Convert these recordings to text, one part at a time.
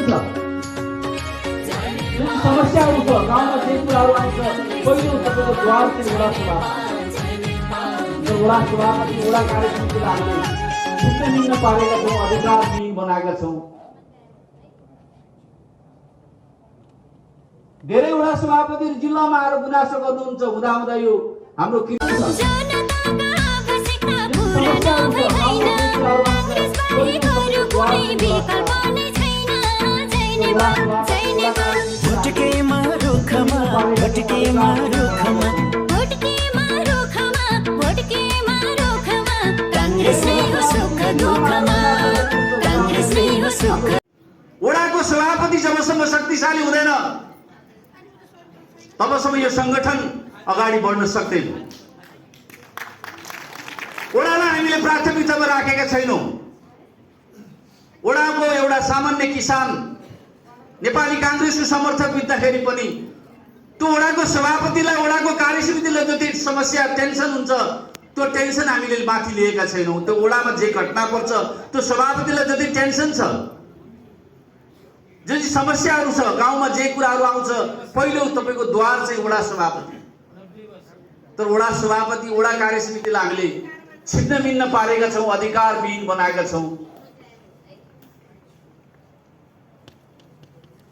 छ जुन समस्याहरू छ गाउँमा जे कुराहरू आउँछ पहिलो तपाईँको द्वार चाहिँ वडा सभा वडा सभापति वडा कार्यसमितिलाई हामीले छिट्टो पारेका छौँ अधिकारविहीन बनाएका छौँ। धेरैवटा सभापतिहरू जिल्लामा आएर गुनासो गर्नुहुन्छ हुँदा यो हाम्रो वडाको सभापति जबसम्म शक्तिशाली हुँदैन तबसम्म यो संगठन अगाडि बढ्न सक्दैन। वडालाई हामीले प्राथमिकतामा राखेका छैनौँ। वडाको एउटा सामान्य किसान नेपाली कांग्रेसको समर्थक बित्दाखेरि पनि त्यो वडाको सभापतिलाई वडाको कार्यसमितिलाई जति समस्या टेन्सन हुन्छ त्यो टेन्सन हामीले माथि लिएका छैनौँ। त्यो वडामा जे घटना पर्छ त्यो सभापतिलाई जति टेन्सन छ जे समस्याहरू छ गाउँमा जे कुराहरू आउँछ पहिलो तपाईको द्वार चाहिँ वडा सभापति। तर वडा सभापति वडा कार्यसमितिलाई हामीले छिन्नभिन्न पारेका छौँ अधिकारविहीन बनाएका छौँ।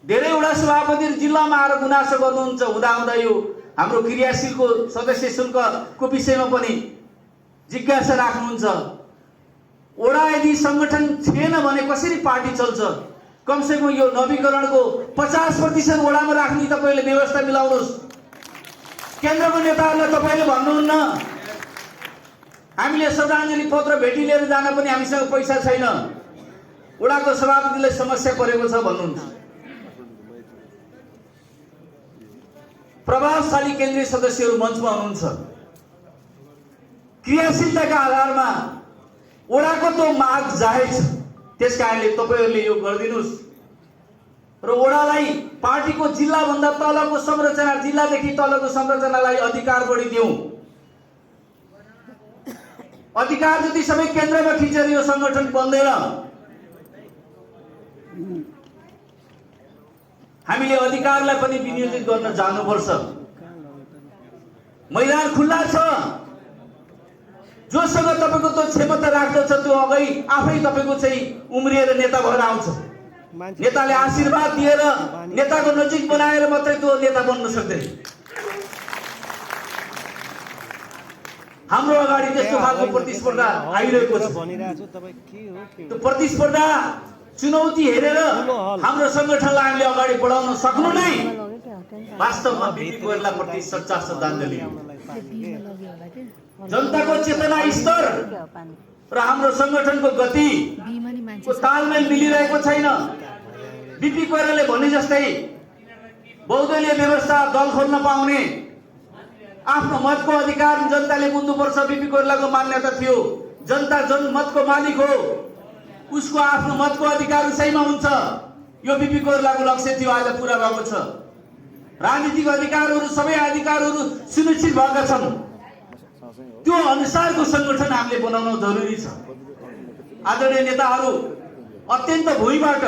धेरैवटा सभापतिहरू जिल्लामा आएर गुनासो गर्नुहुन्छ हुँदा यो हाम्रो क्रियाशीलको सदस्य शुल्कको विषयमा पनि जिज्ञासा राख्नुहुन्छ। वडा यदि संगठन थिएन भने कसरी पार्टी चल्छ? कमसेकम यो नवीकरणको 50% वडामा राख्ने तपाईले व्यवस्था मिलाउनुहोस्। केन्द्रको नेताहरूलाई तपाईले भन्नुहुन्न हामीले श्रद्धाञ्जली पत्र भेटी लिएर जान पनि हामीसँग पैसा छैन, वडाको सभापतिलाई समस्या परेको छ भन्नुहुन्छ। प्रभावशाली केन्द्रीय सदस्यहरू मञ्चमा हुनुहुन्छ। क्रियाशीलताका आधारमा वडाको त्यो माग जाहेर छ, त्यसकारणले तपाईहरुले यो गरिदिनुस् र वडालाई पार्टीको जिल्लाभन्दा तलको संरचना जिल्लादेखि तलको संरचनालाई अधिकार बढिदियौं। अधिकार जति सबै केन्द्रमा खिचेर यो संगठन बन्दैन। हामीले अधिकारलाई पनि विनियोजित गर्न जानुपर्छ। मैदान खुल्ला छ, जोसँग तपाईको त्यो क्षमता राख्दछ त्यो अगाडि आफै तपाईको चाहिँ उम्रिएर नेता भएर आउँछ। नेताले आशीर्वाद दिएर नेताको नजिक बनाएर मात्रै त्यो नेता बन्न सक्दैन। हाम्रो अगाडि त्यस्तो खालको प्रतिस्पर्धा आइरहेको छ। त्यो प्रतिस्पर्धा चुनौती हेरेर हाम्रो संगठनलाई हामीले अगाडि बढाउन सक्नु नै वास्तवमा बिपी कोइरालाप्रति सच्चा श्रद्धाञ्जली हो। जनताको चेतना स्तर र हाम्रो संगठनको गति को तालमेल मिलिरहेको छैन। बिपी कोइरालाले भने जस्तै बहुदलीय व्यवस्था दल खोल्न पाउने आफ्नो मतको अधिकार जनताले बुझ्नुपर्छ। बिपी कोइरालाको मान्यता थियो जनता जनमतको मालिक हो, उसको आफ्नो मतको अधिकार उसैमा हुन्छ। यो बिपी कोइरालाको लक्ष्य थियो, आज पूरा भएको छ। राजनीतिक अधिकारहरू सबै अधिकारहरू सुनिश्चित भएका छन्। त्यो अनुसारको संगठन हामीले बनाउन जरुरी छ। आदरणीय नेताहरू अत्यन्त भुइँबाट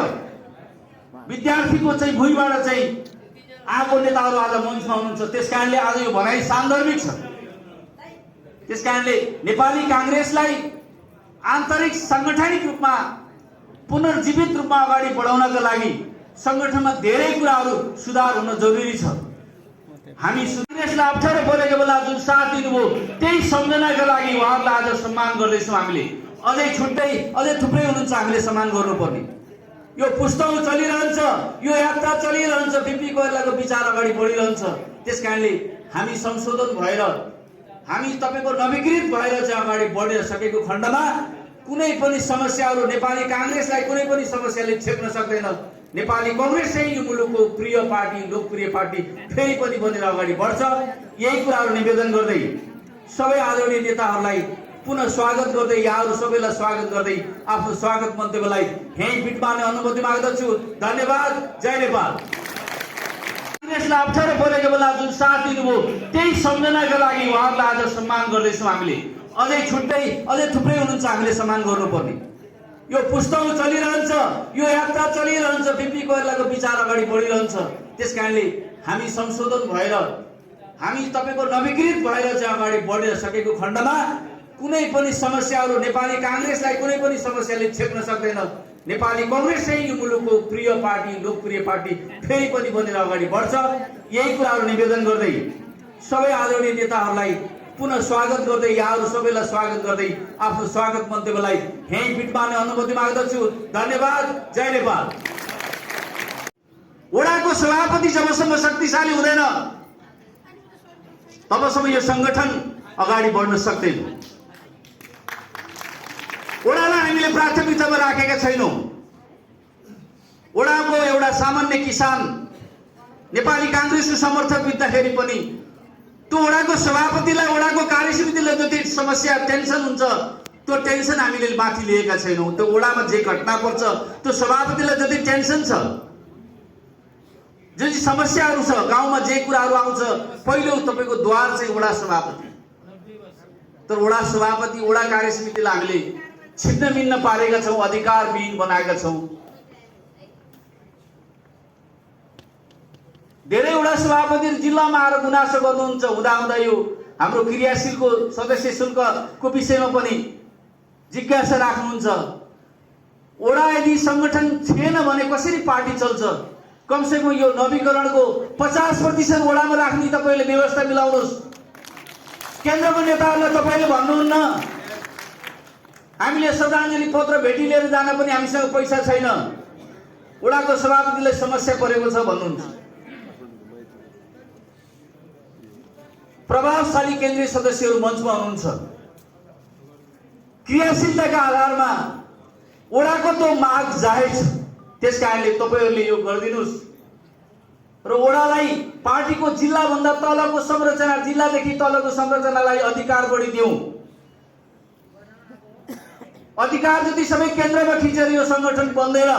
विद्यार्थीको चाहिँ भुइँबाट चाहिँ आएको नेताहरू आज मञ्चमा हुनुहुन्छ। त्यसकारणले आज यो भनाइ सान्दर्भिक छ। त्यसकारणले नेपाली कांग्रेसलाई आन्तरिक सांगठनिक रूपमा पुनर्जीवित रूपमा अगाडि बढाउनका लागि संगठनमा धेरै कुराहरू सुधार हुन जरुरी छ। हामी कांग्रेसलाई अप्ठ्यारो परेको बेला जुन साथ दिनुभयो त्यही सम्झनाका लागि उहाँहरूलाई आज सम्मान गर्दैछौँ। हामीले अझै थुप्रै हुनुहुन्छ हामीले सम्मान गर्नुपर्ने। यो पुस्तौँ चलिरहन्छ, यो यात्रा चलिरहन्छ, बिपी कोइरालाको विचार अगाडि बढिरहन्छ। त्यसकारणले हामी संशोधन भएर हामी तपाईको नवीकृत भएर चाहिँ अगाडि बढ्न सकेको खण्डमा कुनै पनि समस्याहरू नेपाली कांग्रेसलाई कुनै पनि समस्याले छेक्न सक्दैन। नेपाली कांग्रेस चाहिँ यो मुलुकको प्रिय पार्टी, लोकप्रिय पार्टी फेरि पनि बनेर अगाडि बढ्छ। यही कुराहरू निवेदन गर्दै सबै आदरणीय नेताहरूलाई पुनः स्वागत गर्दै यहाँहरू सबैलाई स्वागत गर्दै आफ्नो स्वागत मन्तव्यलाई यहीँ बिटमार्ने अनुमति माग्दछु। धन्यवाद। जय नेपाल। कांग्रेसलाई अप्ठ्यारो परेको बेला जुन साथ दिनुभयो त्यही सम्झनाका लागि उहाँहरूलाई आज सम्मान गर्दैछौँ। हामीले अझै थुप्रै हुनुहुन्छ हामीले सम्मान गर्नुपर्ने। यो पुस्तौँ चलिरहन्छ, यो यात्रा चलिरहन्छ, बिपी कोइरालाको विचार अगाडि बढिरहन्छ। त्यसकारणले हामी संशोधन भएर, हामी तपाईको नवीकृत भएर चाहिँ अगाडि बढिन सकेको खण्डमा कुनै पनि समस्याहरू नेपाली कांग्रेसलाई कुनै पनि समस्याले छेक्न सक्दैन। नेपाली कांग्रेस चाहिँ यो मुलुकको प्रिय पार्टी, लोकप्रिय पार्टी फेरि पनि बनेर अगाडि बढ्छ। यही कुराहरू निवेदन गर्दै सबै आदरणीय नेताहरूलाई पुनः स्वागत गर्दै, यहाँहरू सबैलाई स्वागत गर्दै आफ्नो स्वागत मन्तव्यलाई यहीँ बिट मार्ने अनुमति माग्दछु। धन्यवाद। जय नेपाल। वडाको सभापति जबसम्म शक्तिशाली हुँदैन तबसम्म यो संगठन अगाडि बढ्न सक्दैन। वडालाई हामीले प्राथमिकतामा राखेका छैनौँ। वडाको एउटा सामान्य किसान नेपाली कांग्रेसको समर्थक बित्दाखेरि पनि त्यो वडाको सभापतिलाई, वडाको कार्यसमितिलाई जति समस्या टेन्सन हुन्छ त्यो टेन्सन हामीले माथि लिएका छैनौँ। त्यो वडामा जे घटना पर्छ त्यो सभापतिलाई जति टेन्सन छ, जे समस्याहरू छ, गाउँमा जे कुराहरू आउँछ, पहिलो तपाईको द्वार चाहिँ वडा सभापति। तर वडा सभापति, वडा कार्यसमितिलाई हामीले छिन्न मिन्न पारेका छौँ, अधिकारविहीन बनाएका छौँ। धेरैवटा सभापतिहरू जिल्लामा आएर गुनासो गर्नुहुन्छ, हुँदा यो हाम्रो क्रियाशीलको सदस्य शुल्कको विषयमा पनि जिज्ञासा राख्नुहुन्छ। वडा यदि संगठन थिएन भने कसरी पार्टी चल्छ? कमसेकम यो नवीकरणको 50% वडामा राख्ने तपाईले व्यवस्था मिलाउनुहोस्। केन्द्रको नेताहरूलाई तपाईले भन्नुहुन्न हामीले श्रद्धाञ्जली पत्र भेटी लिएर जान पनि हामीसँग पैसा छैन, वडाको सभापतिलाई समस्या परेको छ भन्नुहुन्छ। प्रभावशाली केन्द्रीय सदस्यहरू मञ्चमा हुनुहुन्छ। क्रियाशीलताका आधारमा वडाको त्यो माग जाहेर छ। त्यसकारणले तपाईहरूले यो गरिदिनुहोस् र वडालाई पार्टीको जिल्लाभन्दा तलको संरचना, जिल्लादेखि तलको संरचनालाई अधिकार बढिदिउँ। अधिकार जति सबै केन्द्रमा खिचेर यो संगठन बन्दैन।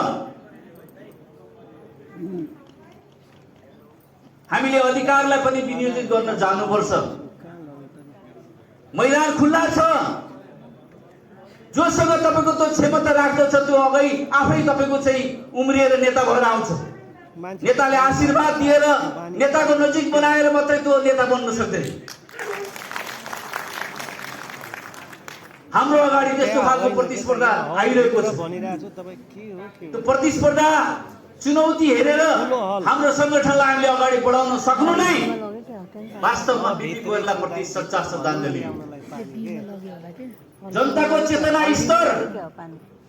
हामीले अधिकारलाई पनि विनियोजित गर्न जानुपर्छ। मैदान खुल्ला छ। जोसँग तपाईको त्यो क्षमता राख्दछ त्यो अगाडि आफै तपाईको चाहिँ उम्रिएर नेता भएर आउँछ। नेताले आशीर्वाद दिएर, नेताको नजिक बनाएर मात्रै त्यो नेता बन्न सक्दैन। हाम्रो अगाडि त्यस्तो खालको प्रतिस्पर्धा आइरहेको छ। त्यो प्रतिस्पर्धा चुनौती हेरेर हाम्रो संगठनलाई हामीले अगाडि बढाउन सक्नु नै वास्तवमा बिपी कोइरालाप्रति सच्चा श्रद्धाञ्जली हो। जनताको चेतना स्तर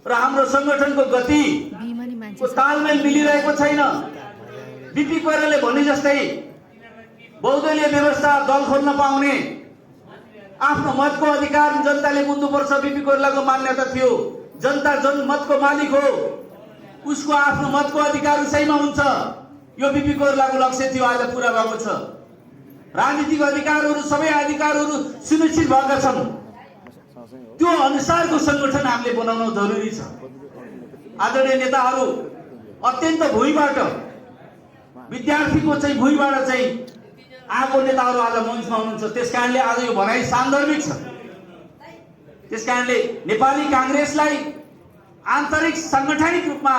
र हाम्रो संगठनको गति को तालमेल मिलिरहेको छैन। बिपी कोइरालाले भने जस्तै बहुदलीय व्यवस्था, दल खोल्न पाउने, आफ्नो मतको अधिकार जनताले बुझ्नुपर्छ। बिपी कोइरालाको मान्यता थियो जनता जनमतको मालिक हो, उसको आफ्नो मतको अधिकार उसैमा हुन्छ। यो बिपी कोइरालाको लक्ष्य थियो, आज पूरा भएको छ। राजनीतिक अधिकारहरू, सबै अधिकारहरू सुनिश्चित भएका छन्। त्यो अनुसारको संगठन हामीले बनाउन जरुरी छ। आदरणीय नेताहरू अत्यन्त भुइँबाट, विद्यार्थीको चाहिँ भुइँबाट चाहिँ आएको नेताहरू आज मञ्चमा हुनुहुन्छ। त्यसकारणले आज यो भनाइ सान्दर्भिक छ। त्यसकारणले नेपाली कांग्रेसलाई आन्तरिक सांगठनिक रूपमा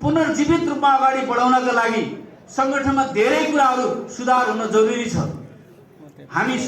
पुनर्जीवित रूपमा अगाडि बढाउनका लागि संगठनमा धेरै कुराहरू सुधार हुन जरुरी छ। हामी